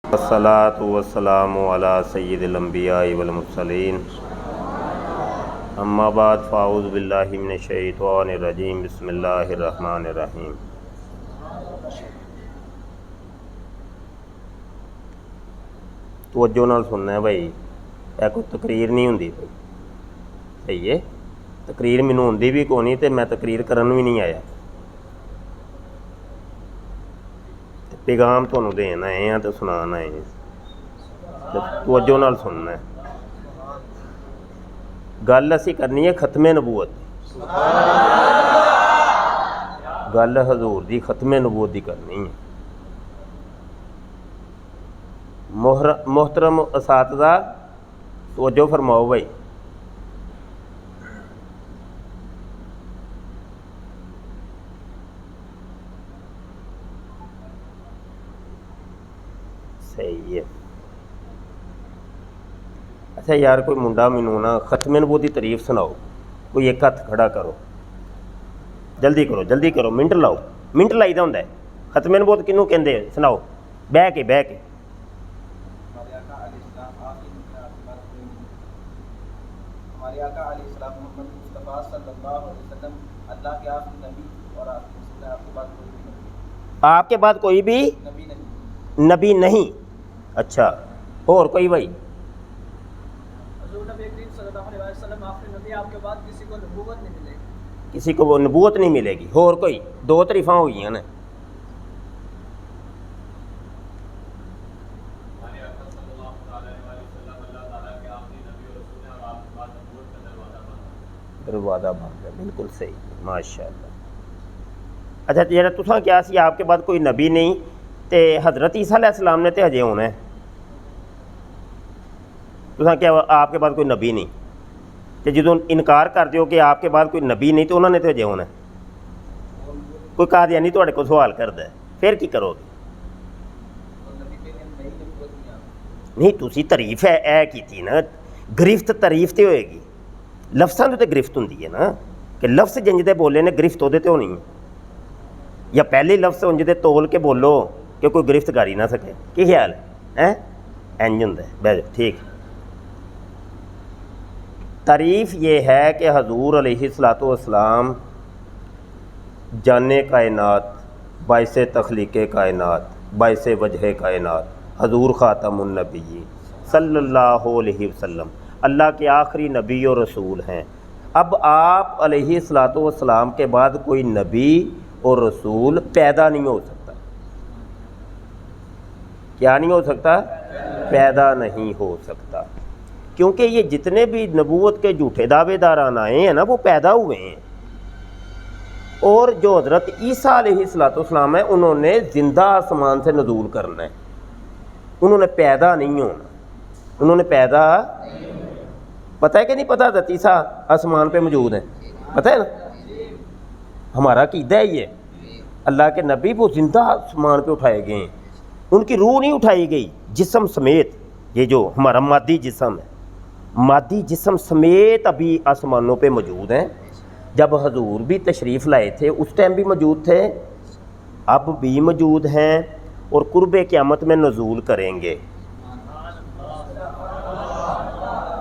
वस्सलातु वस्सलामु अला सय्यिदिल अंबिया वल मुरसलीन अम्मा बाद फ़ाऊज़ु बिल्लाहि मिनश शैतानिर रजीम बिस्मिल्लाहिर रहमानिर रहीम। तवज्जो नाल सुनना है भाई, यह कोई तकरीर नहीं होंदी भाई, सही है। तकरीर मैनूं आउंदी भी कोई नहीं, तो मैं तकरीर करन भी नहीं आया, पैगाम तुहानूं देन आए हैं तो सुनान आए हैं, तवज्जो नाल सुनना है। गल असीं करनी है खत्मे नबूवत, गल हजूर दी खत्मे नबूवत दी करनी है। मोहतरम असातिज़ा तवज्जो फरमाओ भाई। सही है। अच्छा यार, कोई मुंडा मैनू ना खत्मे नबूवत दी तारीफ सुनाओ, कोई एक हत्थ खड़ा करो, जल्दी करो जल्दी करो, मिंट लाओ, मिंट लाई दा हुंदा है। खत्मे नबूवत किनू कहंदे सुनाओ, बह के बह के। आपके बाद कोई भी नबी नहीं। अच्छा, और कोई भाई? किसी को वो नबूवत नहीं मिलेगी। और कोई? दो तारीफा हो गई ने। वादा बन गया, बिल्कुल सही, माशाअल्लाह। अच्छा, जरा तुसां क्या सी आपके बाद कोई नबी नहीं, तो हज़रत ईसा अलैहिस्सलाम ने तो हजे होना है। तुसां क्या आपके बाद कोई नबी नहीं, तो जो इनकार कर दो कि आपके बाद कोई नबी नहीं, तो उन्होंने तो हजे होना है। कोई कादियानी तुहाडे कोल सवाल करदा है, फिर की करोगे? नहीं, तुसी तारीफ है की ना, गिरफ्त तारीफ तो होएगी, लफ्सां तो गिरफ्त होंदी है ना, कि लफ्स जिंज दे बोले ने गिरफ्त उहदे ते होनी है, या पहले लफ्स उंज दे तोल के बोलो कि कोई गिरफ्त कर ही ना सके। की ख्याल है? इंज हुंदा है। बह जाओ, ठीक। तारीफ़ ये है कि हजूर अलैहिस्सलातु वस्सलाम जाने कायनात, बाइसे तख्लीक़े कायनात, बाइसे वजह कायनात, हजूर ख़ातमुन नबिय्यीन सल्लल्लाहु अलैहि वसल्लम अल्लाह के आखिरी नबी और रसूल हैं। अब आप अलैहिस्सलातु वस्सलाम के बाद कोई नबी और रसूल पैदा नहीं हो सकता। क्या नहीं हो सकता? पैदा नहीं हो सकता, क्योंकि ये जितने भी नबूवत के झूठे दावेदारान आए हैं ना, वो पैदा हुए हैं। और जो हज़रत ईसा अलैहिस्सलाम है, उन्होंने ज़िंदा आसमान से नज़ूल करना है, उन्होंने पैदा नहीं होना। उन्होंने पैदा, पता है कि नहीं पता? हज़रत ईसा आसमान पे मौजूद है, पता है ना? हमारा अक़ीदा है ये। अल्लाह के नबी वो ज़िंदा आसमान पे उठाए गए हैं, उनकी रूह नहीं उठाई गई जिस्म समेत। ये जो हमारा मादी जिस्म है, मादी जिस्म समेत अभी आसमानों पे मौजूद हैं। जब हजूर भी तशरीफ़ लाए थे उस टाइम भी मौजूद थे, अब भी मौजूद हैं, और कुर्बे क़यामत में नज़ूल करेंगे।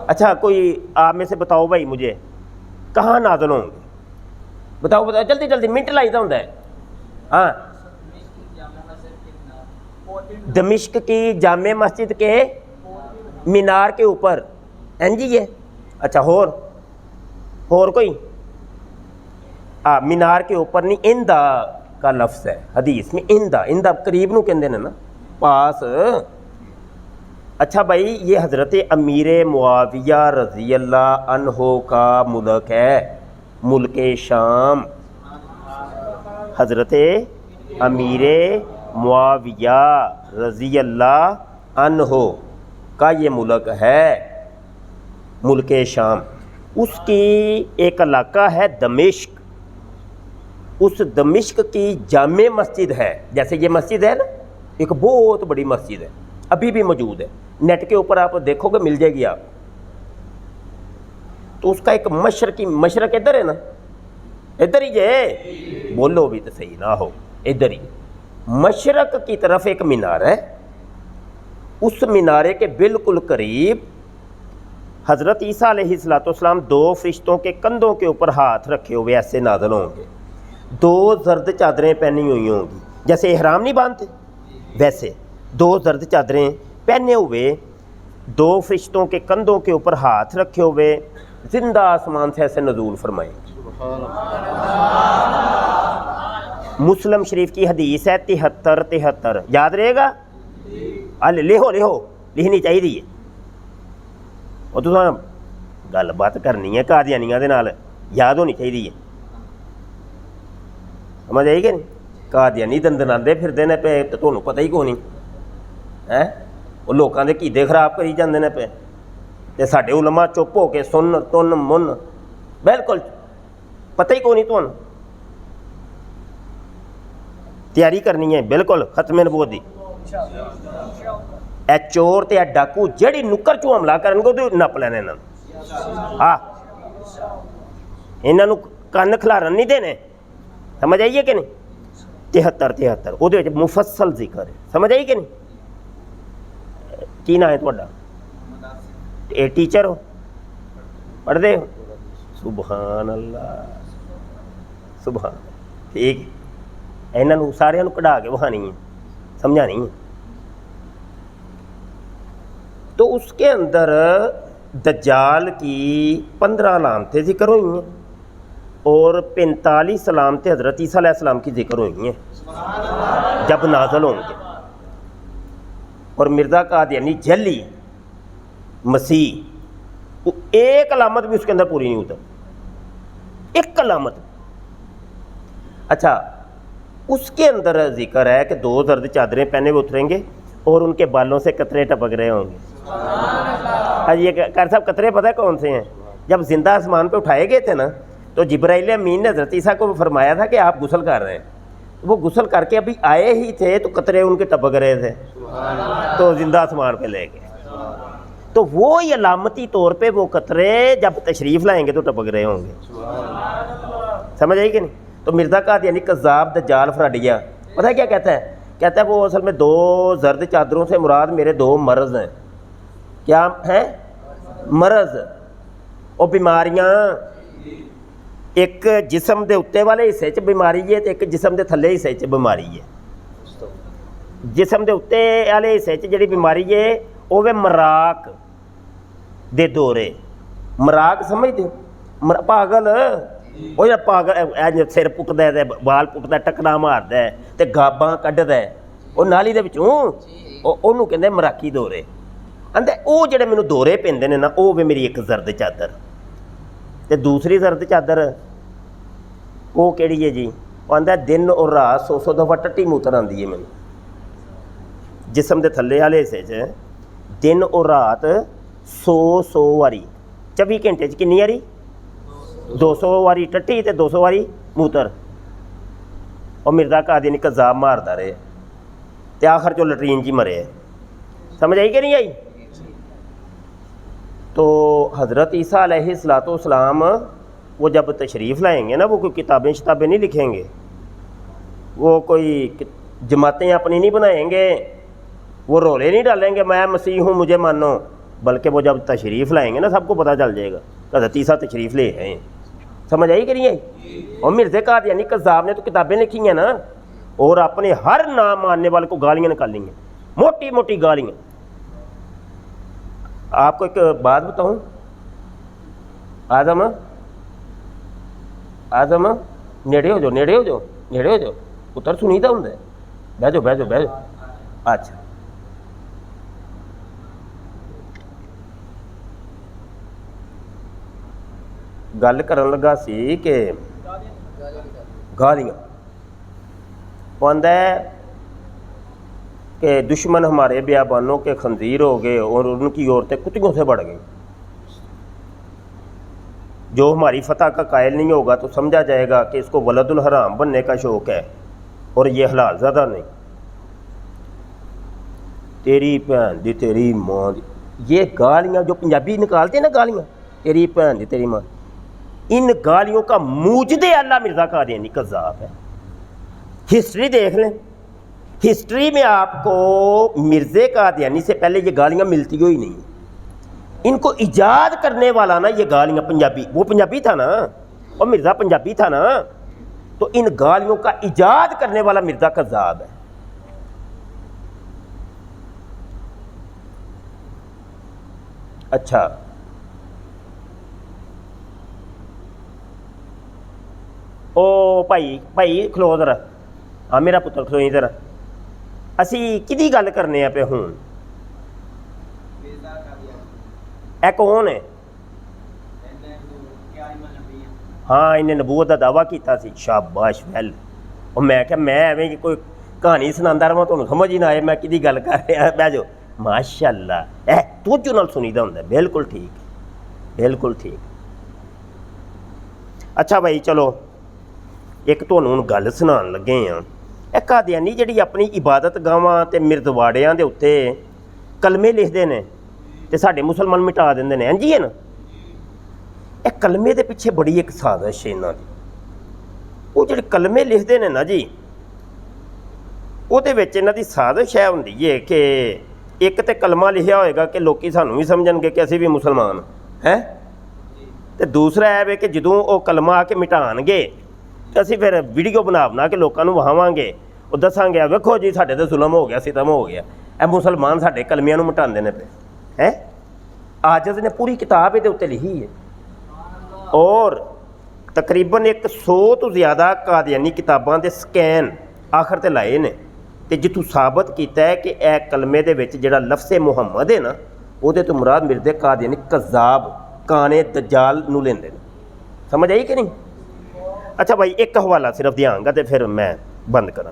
अच्छा, कोई आप में से बताओ भाई, मुझे कहाँ नाज़िल होंगे? बताओ बताओ, जल्दी जल्दी, मिनट लाई दा हुंदा है। हाँ, दमिश्क की जामे मस्जिद के मीनार के ऊपर, जी है। अच्छा, होर कोई? मीनार के ऊपर नहीं, इंदा का लफ्ज़ है हदीस में, इंदा करीब नूं कहंदे ने ना, पास। अच्छा भाई, ये हज़रत अमीर मुआविया रज़ी अल्लाह अन्हो का मुल्क है, मुल्क शाम। हज़रत अमीर मुआविया रज़ी अल्लाह अन्हो का ये मुल्क है, मुल्क शाम। उसकी एक इलाका है दमिश्क, उस दमिश्क की जामे मस्जिद है। जैसे ये मस्जिद है ना, एक बहुत बड़ी मस्जिद है, अभी भी मौजूद है, नेट के ऊपर आप देखोगे मिल जाएगी आप। तो उसका एक मशरक इधर है ना, इधर ही जे, बोलो भी तो सही ना हो, इधर ही मशरक की तरफ एक मीनार है, उस मीनारे के बिल्कुल करीब हज़रत ईसा अलैहिस्सलाम 2 फरिश्तों के कंधों के ऊपर हाथ रखे हुए ऐसे नाज़िल होंगे। 2 जर्द चादरें पहनी हुई होंगी, जैसे इहराम नहीं बांधते वैसे 2 जर्द चादरें पहने हुए 2 फरिश्तों के कंधों के ऊपर हाथ रखे हुए जिंदा आसमान से ऐसे नज़ूल फरमाएंगे। मुस्लिम शरीफ की हदीस है 73 याद रहेगा? अल लिहो लिखनी चाहिए। और तुम गलबात करनी है कादियानियां दे नाल, याद होनी चाहिए। समझ आई कि नहीं? कादियानी दंदनाते फिरते ने पे तो तुहानू पता ही कोई नहीं है। वो लोगों के कीदे खराब करी जाते हैं पे, तो साडे उलमा चुप हो के सुन तुन मुन, बिल्कुल पता ही कोई नहीं तुहानू। तैयारी करनी है बिल्कुल खत्मे नबूवत दी। ए चोर ते डाकू जड़ी नुक्कर चो हमला करनगे तो नप लेने इन्होंने। हाँ, इन्हों कन्न खिलारन नहीं देने। समझ आइए कि नहीं? 73 वो मुफस्सल जिक्र है। समझ आई कि नहीं? की ना है तुहाडा? ये टीचर हो, पढ़ते हो? सुभान अल्लाह सुभान। ठीक, इन्हों सारिया कढ़ा के बहानी है, समझानी है। तो उसके अंदर दज्जाल की 15 अलामतें जिक्र हुई हैं और 45 अलामतें हज़रत ईसा अलैहिस्सलाम की जिक्र हुई हैं जब नाज़िल होंगे। और मिर्ज़ा कादियानी जली मसीह, एक अलामत भी उसके अंदर पूरी नहीं उतर, एक अलामत। अच्छा, उसके अंदर जिक्र है कि 2 जर्द चादरें पहने हुए उतरेंगे और उनके बालों से कतरे टपक रहे होंगे। आज ये कार साहब कतरे पता है कौन से हैं? जब जिंदा आसमान पे उठाए गए थे ना, तो जिब्राइल अमीन ने हज़रत ईसा को फरमाया था कि आप गुस्ल कर रहे हैं। वो गुस्ल करके अभी आए ही थे तो कतरे उनके टपक रहे थे, तो जिंदा आसमान पे ले गए। तो वो ही अलामती तौर पे वो कतरे जब तशरीफ़ लाएंगे तो टपक रहे होंगे। समझ आई कि नहीं? तो मिर्ज़ा कादियानी कज़्ज़ाब दज्जाल फराडिया पता है क्या कहता है? कहता है वो असल में 2 जर्द चादरों से मुराद मेरे 2 मर्ज़ हैं। क्या हैं? मर्ज़ और बीमारियां। एक जिसम के उत्ते वाले हिस्से च बीमारी है तो एक जिसम के थल्ले हिस्से च बीमारी है। जिसम के उत्ते वाले हिस्से च जिहड़ी बीमारी है वो वे मराक दे दौरे। मराक समझते हो? पागल, वो जो पागल सिर पुटदा है, बाल पुटदा, टकना मारदा है तो गाबां कड्ढदा है, वो नाली दे विचों, ओनू कहंदे मराकी दौरे। आंदे वो जिहड़े मैनूं दौरे पैंदे ने ना, वो वे मेरी एक जर्द चादर। तो दूसरी जर्द चादर वो किहड़ी है जी? वो आंदा दिन और रात 100 दफ़ा टट्टी मूतर आंदी है मैनूं जिसम के थल्ले वाले हिस्से च। दिन और रात 100 वारी 24 घंटे च किन्नी वारी? 200 वारी टट्टी तो 200 वारी मूतर। और मिर्ज़ा कादियानी कज़्ज़ाब मारदा रहे तो आखिर चो लटरीन जी मरे। समझ आई कि नहीं आई? तो हज़रत ईसा अलैहिस्सलाम वो जब तशरीफ़ लाएंगे ना, वो कोई किताबें शिताबें नहीं लिखेंगे, वो कोई जमातें अपनी नहीं बनाएंगे, वो रोले नहीं डालेंगे मैं मसीह हूँ मुझे मानो, बल्कि वो जब तशरीफ़ लाएंगे ना सबको पता चल जाएगा हज़रत ईसा तशरीफ़ ले आए। समझ आई कि नहीं आई? और मिर्ज़ा कादियानी कज़्ज़ाब ने तो किताबें लिखी हैं ना, और अपने हर नाम मानने वाले को गालियाँ निकाली हैं, मोटी मोटी गालियाँ। आपको एक बात बताऊं, आजम नेड़े हो जाओ पुत्र सुनीता होंगे, बह जाओ। अच्छा, गल करन लगा सी कि गालियाँ आंदा है कि दुश्मन हमारे बियाबानों के खंजीर हो गए और उनकी औरतें कुत्तियों से बढ़ गई। जो हमारी फतह का कायल नहीं होगा तो समझा जाएगा कि इसको वलदुल हराम बनने का शौक़ है और ये हलाल ज़्यादा नहीं। तेरी भैन दी तेरी माँ दी, ये गालियाँ जो पंजाबी निकालते हैं ना गालियाँ, तेरी भैन दी तेरी माँ, इन गालियों का मूजदे अल्लाह मिर्ज़ा कादियानी कज़्ज़ाब है। हिस्ट्री देख लें, हिस्ट्री में आपको मिर्ज़े कादियानी से पहले ये गालियाँ मिलती ही नहीं। इनको ईजाद करने वाला ना ये गालियाँ पंजाबी, वो पंजाबी था ना, और मिर्ज़ा पंजाबी था ना, तो इन गालियों का ईजाद करने वाला मिर्ज़ा कज़्ज़ाब है। अच्छा, ओ भाई भाई खलो जरा, हाँ मेरा पुत्र खलोई जरा, असी किहदी गल करने आ पे हुण? ए कौन है? हाँ इन्हें नबूवत का दावा किया सी, शाबाश वैल। और मैं क्या मैं एवं कोई कहानी सुनाता रहा तुहानूं समझ ही ना आए मैं किहदी गल कर रहा, बह जाओ। माशाअल्लाह ए तवज्जो नाल सुनीदा हुंदा, बिल्कुल ठीक, बिल्कुल ठीक। अच्छा भाई चलो एक तुहानूं हुण गल सुनाउण लगे आ। ਇਹ ਕਾਦੀਆਨੀ ਜਿਹੜੀ ਆਪਣੀ ਇਬਾਦਤ ਗਾਹਾਂ ਤੇ ਮਿਰਦਵਾੜਿਆਂ ਦੇ ਉੱਤੇ ਕਲਮੇ ਲਿਖਦੇ ਨੇ ਤੇ ਸਾਡੇ ਮੁਸਲਮਾਨ ਮਿਟਾ ਦਿੰਦੇ ਨੇ, ਇੰਝ ਹੀ ਹੈ ਨਾ। ਇਹ ਕਲਮੇ ਦੇ ਪਿੱਛੇ ਬੜੀ ਇੱਕ ਸਾਜ਼ਿਸ਼ ਹੈ ਇਹਨਾਂ ਦੀ। ਉਹ ਜਿਹੜੇ ਕਲਮੇ ਲਿਖਦੇ ਨੇ ਨਾ ਜੀ, ਉਹਦੇ ਵਿੱਚ ਇਹਨਾਂ ਦੀ ਸਾਜ਼ਿਸ਼ ਇਹ ਹੁੰਦੀ ਹੈ ਕਿ ਇੱਕ ਤੇ ਕਲਮਾ ਲਿਖਿਆ ਹੋਏਗਾ ਕਿ ਲੋਕੀ ਸਾਨੂੰ ਵੀ ਸਮਝਣਗੇ ਕਿ ਅਸੀਂ ਵੀ ਮੁਸਲਮਾਨ ਹੈ, ਤੇ ਦੂਸਰਾ ਇਹ ਵੇ ਕਿ ਜਦੋਂ ਉਹ ਕਲਮਾ ਆ ਕੇ ਮਿਟਾਉਣਗੇ ਤੇ ਅਸੀਂ ਫਿਰ ਵੀਡੀਓ ਬਣਾ ਕੇ ਲੋਕਾਂ ਨੂੰ ਵਹਾਵਾਂਗੇ, ਉਹ ਦੱਸਾਂਗੇ ਵੇਖੋ ਜੀ ਸਾਡੇ ਤੇ ਜ਼ੁਲਮ ਹੋ ਗਿਆ, ਸਿਤਮ ਹੋ ਗਿਆ, ਇਹ ਮੁਸਲਮਾਨ ਸਾਡੇ ਕਲਮਿਆਂ ਨੂੰ ਮਿਟਾਉਂਦੇ ਨੇ ਪਏ ਹੈ। ਆਜਜ਼ ਨੇ ਪੂਰੀ ਕਿਤਾਬ ਇਹਦੇ ਉੱਤੇ ਲਿਖੀ ਹੈ ਔਰ ਤਕਰੀਬਨ 100 ਤੋਂ ਜ਼ਿਆਦਾ ਕਾਦੀਆਨੀ ਕਿਤਾਬਾਂ ਦੇ ਸਕੈਨ ਆਖਰ ਤੇ ਲਾਏ ਨੇ, ਤੇ ਜਿੱਥੋਂ ਸਾਬਤ ਕੀਤਾ ਹੈ ਕਿ ਇਹ ਕਲਮੇ ਦੇ ਵਿੱਚ ਜਿਹੜਾ ਲਫ਼ਜ਼ੇ ਮੁਹੰਮਦ ਹੈ ਨਾ, ਉਹਦੇ ਤੋਂ ਮੁਰਾਦ ਮਿਰਜ਼ੇ ਕਾਦੀਆਨੀ ਕਜ਼ਾਬ ਕਾਨੇ ਦਜਾਲ ਨੂੰ ਲੈਂਦੇ ਨੇ। ਸਮਝ ਆਈ ਕਿ ਨਹੀਂ? अच्छा भाई एक हवाला सिर्फ दियांगा तो फिर मैं बंद करा।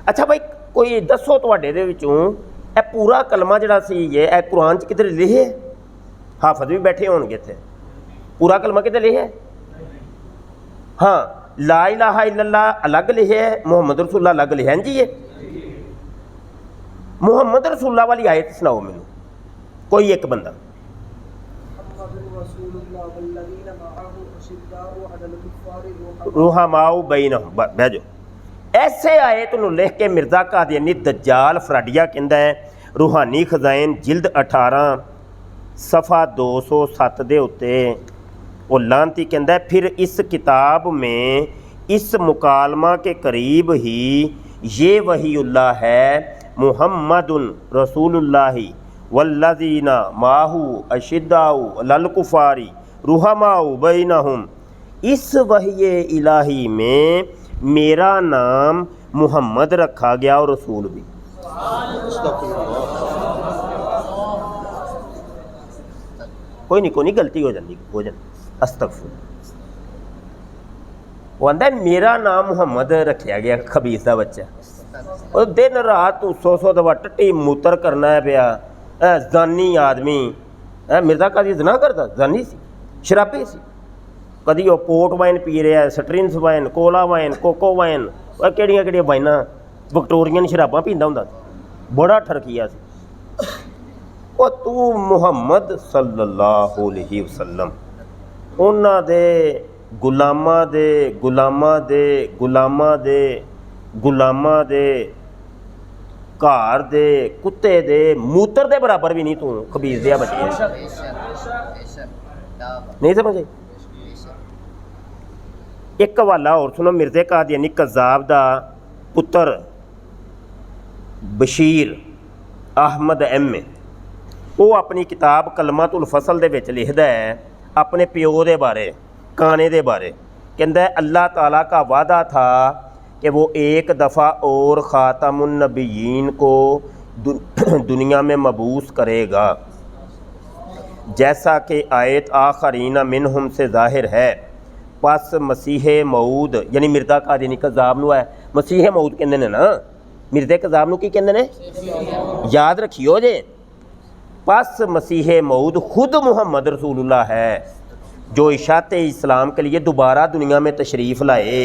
अच्छा भाई कोई दसो तुहाडे दे विचों ਇਹ पूरा कलमा जिहड़ा सी ये कुरान च किधर लिखे? हाफज भी बैठे होणगे इत्थे। पूरा कलमा किधर लिखे? हाँ ला इलाहा इल्लल्लाह अलग लिखे है, मुहम्मद रसूलुल्लाह अलग लिखे हैं जी। ये मुहम्मद रसूलुल्लाह वाली आयत सुनाओ मैनू कोई एक बंदा। रुहमाउ बैनहुम, बह जाओ। ऐसे आए तो लिख के मिर्ज़ा कादियानी दज्जाल फराडिया कहता है रूहानी खजाइन जिल्द 18 सफ़ा 207 दे उत्ते वो लानती कहता है फिर इस किताब में इस मुकालमा के करीब ही ये वहीउल्लाह है मुहम्मदुन रसूलुल्लाह वल्लज़ीना माहू अशिद्दाउ लल कुफारी रुहमाउ बैनहुम। इस वही इलाही में मेरा नाम मुहम्मद रखा गया और रसूल भी। कोई नहीं गलती हो जाती, हो जाती अस्तगफुर। वो आंदा मेरा नाम मुहम्मद रखा गया, खबीस का बच्चा। और दिन रात तू 100 दफा टट्टी मूत्र करना है पिया। जानी आदमी मिर्ज़ा कादी ज़ना करता, जानी सी, शराबी सी। कदी वो पोर्ट वाइन पी रहा, strings wine, cola wine, coco wine, किहड़ियां वाइनां विक्टोरियन शराबां पींदा हुंदा, बड़ा ठरकिया सी। वो तू मुहम्मद सल्लल्लाहु अलैहि वसल्लम उन्हां दे गुलामां दे गुलामां दे गुलामां दे गुलामां दे घर दे कुत्ते दे मूत्र दे बराबर भी नहीं तू खबीस दिया बच्चे। नहीं समझे? एक हवाला और सुनो मिर्ज़े कादियानी कज़्ज़ाब दा पुत्र बशीर अहमद एम वो अपनी किताब कलमातुल फसल दे विच लिखदा है अपने प्यो दे बारे, काने दे बारे। कहंदा है अल्लाह ताला का वादा था कि वो एक दफ़ा और ख़ातमुन नबिय्यीन को दुनिया में मबूस करेगा, जैसा कि आयत आखरीना मिनहुम से ज़ाहिर है। पस मसीह मऊद यानी मिर्ज़ा कादियानी कज़्ज़ाब नूं है मसीह मऊद कहंदे ने ना, मिर्ज़े कज़्ज़ाब नूं की कहंदे ने? याद रखियो जे। पस मसीह मऊद खुद मुहम्मद रसूलुल्लाह है जो इशात इस्लाम के लिए दोबारा दुनिया में तशरीफ़ लाए,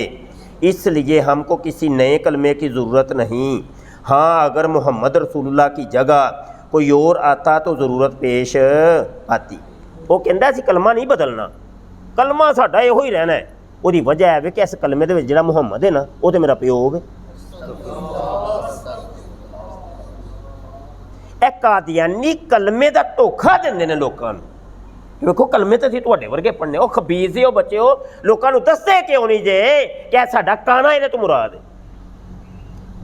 इसलिए हमको किसी नए कलमे की ज़रूरत नहीं। हाँ अगर मुहम्मद रसूलुल्लाह की जगह कोई और आता तो ज़रूरत पेश आती। वो कहता सी कलमा नहीं बदलना, कलमा साडा इहो ही रहना है, ਉਹਦੀ ਵਜ੍ਹਾ ਹੈ ਕਿ ਇਸ ਕਲਮੇ ਦੇ ਵਿੱਚ ਜਿਹੜਾ ਮੁਹੰਮਦ ਹੈ ਨਾ ਉਹ ਤੇ ਮੇਰਾ ਪਿਓ ਹੈ। ਇਹ ਕਾਦੀਆਨੀ ਕਲਮੇ ਦਾ ਧੋਖਾ ਦਿੰਦੇ ਨੇ ਲੋਕਾਂ ਨੂੰ। ਵੇਖੋ ਕਲਮੇ ਤਾਂ ਅਸੀਂ ਤੁਹਾਡੇ ਵਰਗੇ ਪੜ੍ਹਨੇ, ਉਹ ਖਬੀਰ ਸੀ, ਉਹ ਬੱਚੇ ਉਹ ਲੋਕਾਂ ਨੂੰ ਦੱਸਦੇ ਕਿਉਂ ਨਹੀਂ ਜੇ ਕਿ ਸਾਡਾ ਕਾਣਾ ਇਹਦੇ ਤੋਂ ਮੁਰਾਦ ਹੈ।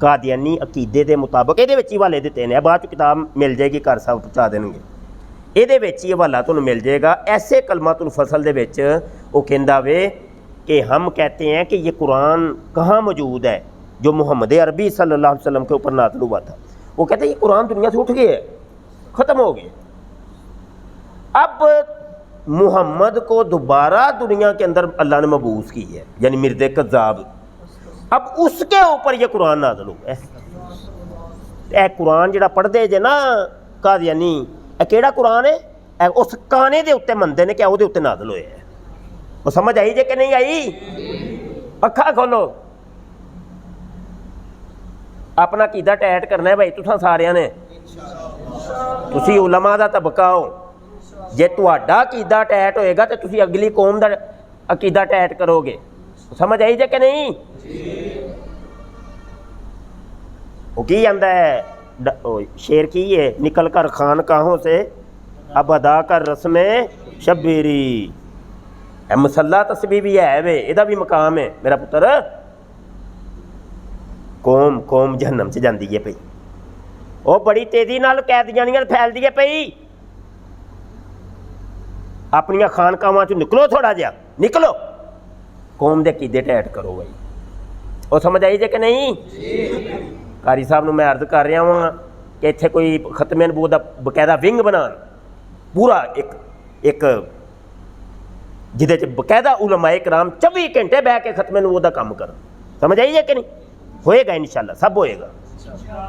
ਕਾਦੀਆਨੀ ਅਕੀਦੇ ਦੇ ਮੁਤਾਬਕ ਇਹਦੇ ਵਿੱਚ ਹੀ ਹਵਾਲੇ ਦਿੱਤੇ ਨੇ, ਬਾਅਦ 'ਚ ਕਿਤਾਬ ਮਿਲ ਜਾਏਗੀ, ਘਰ ਸਾਹਿਬ ਪਹੁੰਚਾ ਦੇਣਗੇ, ਇਹਦੇ ਵਿੱਚ ਹੀ ਹਵਾਲਾ ਤੁਹਾਨੂੰ ਮਿਲ ਜਾਏਗਾ। ਐਸੇ कलमातुल फसल ਦੇ ਵਿੱਚ ਉਹ ਕਹਿੰਦਾ ਵੇ कि हम कहते हैं कि ये कुरान कहाँ मौजूद है जो मोहम्मद अरबी सल्लल्लाहु अलैहि वसल्लम के ऊपर नाज़िल हुआ था। वो कहते हैं ये कुरान दुनिया से उठ गया है, ख़त्म हो गया। अब मोहम्मद को दोबारा दुनिया के अंदर अल्लाह ने मबूस की है, यानी मिर्ज़े कज़्ज़ाब, अब उसके ऊपर ये कुरान नाज़िल हुआ है। कुरान जिहड़ा पढ़दे जे ना कादियानी, किहड़ा कुरान है उस काने दे उत्ते मनदे ने कि उहदे उत्ते नाज़िल होया है। वो समझ आई जे कि नहीं आई? अखा खोलो, अपना कीदा टैट करना है भाई तुसां सारियां ने। तुसी उलमा दा तबका हो, जे तुहाडा कीदा टैट होएगा तो तुसी अगली कौम दा अकीदा टैट करोगे। समझ आई जे कि नहीं? वो की आंदा है शेर की है, निकल कर खान काहों से अब अदा कर रस्में शब्बीरी। मसला तस्बीह भी है वे, इहदा भी मकाम है मेरा पुत्र। कौम कौम जहन्नम च जाती है पई, वो बड़ी तेजी नाल कैदियानियां फैलदी है पई। अपनियां खानकावां चों निकलो, थोड़ा जिहा निकलो, कौम दे कीदे टैट करो भाई। वो समझ आई जे कि नहीं? कारी साहब नूं मैं अर्ज कर रहा वां कि इत्थे कोई खतमे नबूवत दा बकायदा विंग बनान, पूरा एक जिहदे च बकायदा उलमाए कराम 24 घंटे बह के खतमे नबूवत दा काम करन। समझ आई जे कि नहीं? होएगा इंशाअल्लाह, सब होएगा।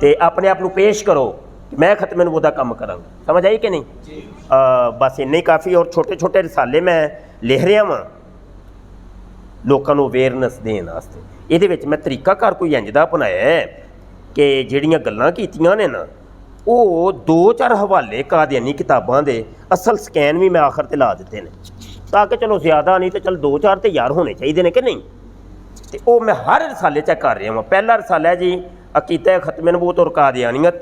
तो अपने आप को पेश करो कि मैं खतमे नबूवत दा काम करांगा। समझ आई कि नहीं? बस इन्ने ही काफ़ी। और छोटे छोटे रिसाले मैं लिख रहा वां लोकां नूं अवेयरनेस देण वास्ते। इहदे विच मैं तरीकाकार कोई इंज दा अपनाया है कि जिहड़ियां गल्लां कीतियां ने ना, वो 2-4 हवाले कादियानी किताबां दे असल स्कैन भी मैं आखिर ते ला दिते ने, ताकि चलो ज़्यादा नहीं तो चल 2-4 तो यार होने चाहिए ने कि नहीं। तो वो मैं हर रसाले च कर रहा हूँ। पहला रसाला है जी अकीदा खतमे नबूवत और कादियानियत,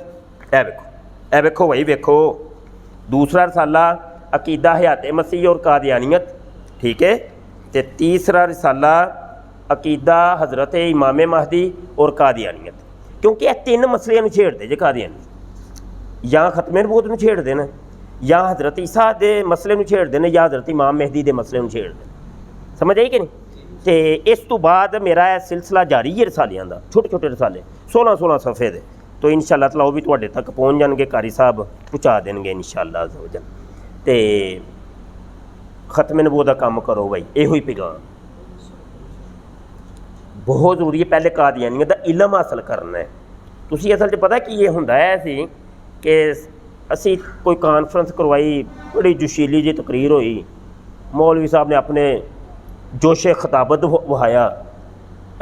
ए वेखो भाई वेखो। दूसरा रसाला अकीदा हयात मसीह और कादियानियत, ठीक है। तो तीसरा रसाला अकीदा हज़रत इमाम महदी और कादियानियत, क्योंकि यह 3 मसलियां छेड़ते जे कादियानी, या खतमे नबूवत नूं छेड़ते हैं, या हज़रत ईसा के मसले में छेड़ते हैं, या हज़रत इमाम मेहदी के मसले में छेड़ते। समझ आई कि नहीं? तो इस तो बाद मेरा यह सिलसिला जारी है रसालियां का, छोटे छोटे रसाले 16-16 सफ़े दे। तो इंशाअल्लाह तआला वो भी तुहाडे तक पहुँच जाएंगे, कारी साहब पहुँचा देंगे इंशाअल्लाह अज़्ज़। तो खतमे नबूवत का काम करो भाई, इहो ही पैगाम बहुत जरूरी है। पहले कादियानियत का इलम हासिल करना है। तुसी असल च पता कि ये हुंदा है सी कि असी कोई कॉन्फ्रेंस करवाई, बड़ी जोशीली जी तकरीर हुई, मौलवी साहब ने अपने जोशे खताबत वहाया,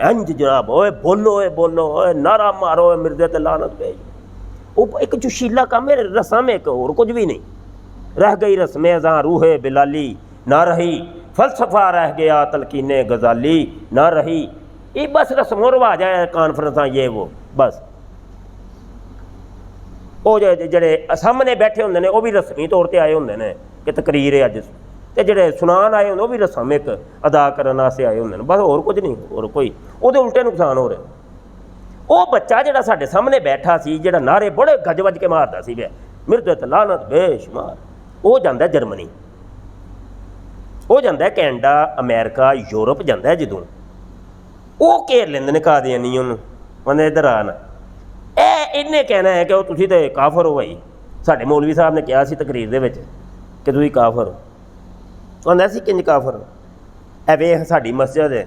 इंज जनाब ओए बोलो ओए नारा मारो ओए मिर्ज़े ते लानत पे। वो एक जोशीला काम है, रस्म एक और कुछ भी नहीं। रह गई रस्में अज़ां रूहे बिलाली ना रही, फलसफा रह गया तलकीने गजाली ना रही। ये बस रस्मों रवाज है, कॉन्फ्रेंसा ये वो बस। वो जेडे सामने बैठे होंगे ने वो भी रस्मी तौर पर आए होंगे ने कि तकरीर है अज, तो जेडे सुनान आए होंगे वो भी रस्म एक अदा करने वास्ते आए होंगे, बस होर कुछ नहीं। और कोई वो उल्टे नुकसान हो रहे। वो बच्चा जेड़ा साडे सामने बैठा सी, जेड़ा नारे बड़े गज वज के मारदा सी, मिर्ज़त लानत बेशुमार, वो जांदा जर्मनी, वो जांदा कैनेडा, अमेरिका, यूरोप जांदा है। जदों वो घेर लेंदे ने कादियानी उन्होंने, उन्हें इधर आना। इन्हें कहना है कि तुसीं ते काफर हो भाई। साडे मौलवी साहब ने कहा सी तकरीर दे विच कि तुसीं काफर हो। कहंदा सी किंज काफर हो? ए वेख साडी मस्जिद है,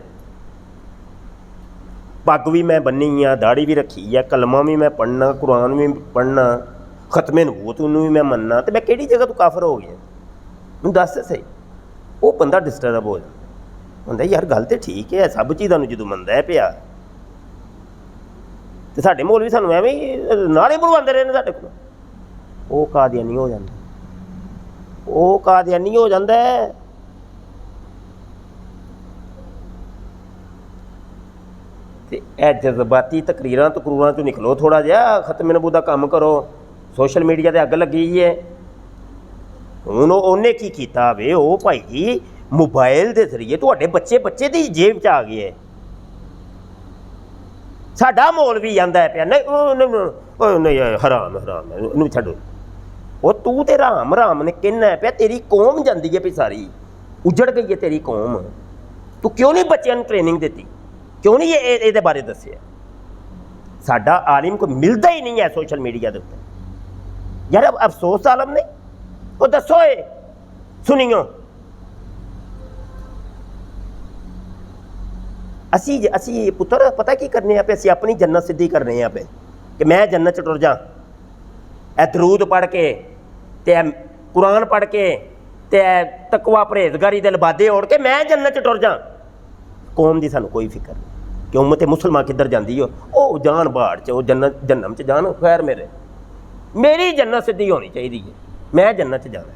पग भी मैं बन्नी आ, दाड़ी भी रखी है, कलमा भी मैं पढ़ना, कुरान भी पढ़ना, खतमे नबूवत भी मैं मनना, तो मैं किहड़ी जगह तो काफर हो गया? मैनूं दस सही। वो बंदा डिस्टर्ब हो जाता, यार गल तो ठीक है, सब चीज़ों नूं जदों मनदा है पिया, तो साडे मौलवी सानूं एवें नारे बुलवांदे रहे ने साडे कोल। वो कादियानी हो जांदा, वो कादियानी हो जांदा है। ਤੇ ਇਹ ਜਜ਼ਬਾਤੀ ਤਕਰੀਰਾਂ ਤਕਰੂਰਾਂ ਤੋਂ ਨਿਕਲੋ ਥੋੜ੍ਹਾ ਜਿਹਾ, ਖਤਮ ਨਬੂਵਤ ਦਾ ਕੰਮ ਕਰੋ। ਸੋਸ਼ਲ ਮੀਡੀਆ 'ਤੇ ਅੱਗ ਲੱਗੀ ਹੈ। ਹੁਣ ਉਹਨੇ ਕੀ ਕੀਤਾ ਵੇ, ਉਹ ਭਾਈ ਜੀ ਮੋਬਾਈਲ ਦੇ ਜ਼ਰੀਏ ਤੁਹਾਡੇ ਬੱਚੇ ਦੀ ਜੇਬ 'ਚ ਆ ਗਏ ਹੈ। ਸਾਡਾ ਮੌਲਵੀ ਆਂਦਾ ਪਿਆ ਨਹੀਂ ਉਹ ਨਹੀਂ ਹਰਾਮ ਇਹਨੂੰ ਛੱਡੋ। ਉਹ ਤੂੰ ਤੇ ਰਾਮ ਨੇ ਕਹਿਣਾ ਪਿਆ, ਤੇਰੀ ਕੌਮ ਜਾਂਦੀ ਹੈ ਵੀ ਸਾਰੀ ਉਜੜ ਗਈ ਹੈ ਤੇਰੀ ਕੌਮ। ਤੂੰ ਕਿਉਂ ਨਹੀਂ ਬੱਚਿਆਂ ਨੂੰ ਟ੍ਰੇਨਿੰਗ ਦਿੱਤੀ, ਕਿਉਂ ਨਹੀਂ ਇਹਦੇ ਬਾਰੇ ਦੱਸਿਆ? ਸਾਡਾ ਆਲਿਮ ਕੋਈ ਮਿਲਦਾ ਹੀ ਨਹੀਂ ਹੈ ਸੋਸ਼ਲ ਮੀਡੀਆ ਦੇ ਉੱਤੇ। ਯਾਰ ਅਫਸੋਸ ਆਲਮ ਨਹੀਂ, ਉਹ ਦੱਸੋ ਇਹ ਸੁਣੀਓ। ਅਸੀਂ ਪੁੱਤਰ ਪਤਾ ਕੀ ਕਰਨੇ ਆ ਪਏ, ਅਸੀਂ ਆਪਣੀ ਜੰਨਤ ਸਿੱਧੀ ਕਰਨੇ ਆ ਪਏ ਕਿ ਮੈਂ ਜੰਨਤ 'ਚ ਟੁਰ ਜਾ। ਇਹ ਦਰੂਦ ਪੜ੍ਹ ਕੇ ਤੇ ਕੁਰਾਨ ਪੜ੍ਹ ਕੇ ਤੇ ਤਕਵਾ ਪਰਹੇਜ਼ਗਾਰੀ ਦੇ ਲਬਾਦੇ ਓੜ ਕੇ ਮੈਂ ਜੰਨਤ 'ਚ ਟੁਰ ਜਾ। ਕੌਮ ਦੀ ਸਾਨੂੰ ਕੋਈ ਫਿਕਰ ਨਹੀਂ ਕਿ ਉਮਤ ਮੁਸਲਮਾਨ ਕਿੱਧਰ ਜਾਂਦੀ ਹੋ, ਉਹ ਜਾਣ ਬਾੜ 'ਚ, ਉਹ ਜੰਨਮ 'ਚ ਜਾਣ। ਖੈਰ ਮੇਰੀ ਜੰਨਤ ਸਿੱਧੀ ਹੋਣੀ ਚਾਹੀਦੀ ਹੈ, ਮੈਂ ਜੰਨਤ 'ਚ ਜਾਣਾ।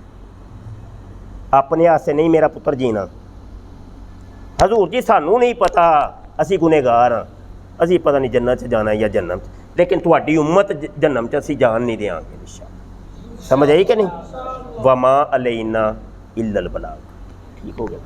ਆਪਣੇ ਆਸੇ ਨਹੀਂ ਮੇਰਾ ਪੁੱਤਰ ਜੀਣਾ। ਹਜ਼ੂਰ ਜੀ ਸਾਨੂੰ ਨਹੀਂ ਪਤਾ, ਅਸੀਂ ਗੁਨੇਗਾਰ ਹਾਂ, ਅਸੀਂ ਪਤਾ ਨਹੀਂ ਜੰਨਤ 'ਚ ਜਾਣਾ ਜਾਂ ਜੰਨਮ 'ਚ, ਲੇਕਿਨ ਤੁਹਾਡੀ ਉਮਤ ਜੰਨਮ 'ਚ ਅਸੀਂ ਜਾਣ ਨਹੀਂ ਦਿਆਂਗੇ ਇੰਸ਼ਾਅੱਲਾਹ। ਸਮਝ ਆਈ ਕਿ ਨਹੀਂ? ਵਮਾ ਅਲੈਨਾ ਇल्लल बलाग। ठीक हो गया।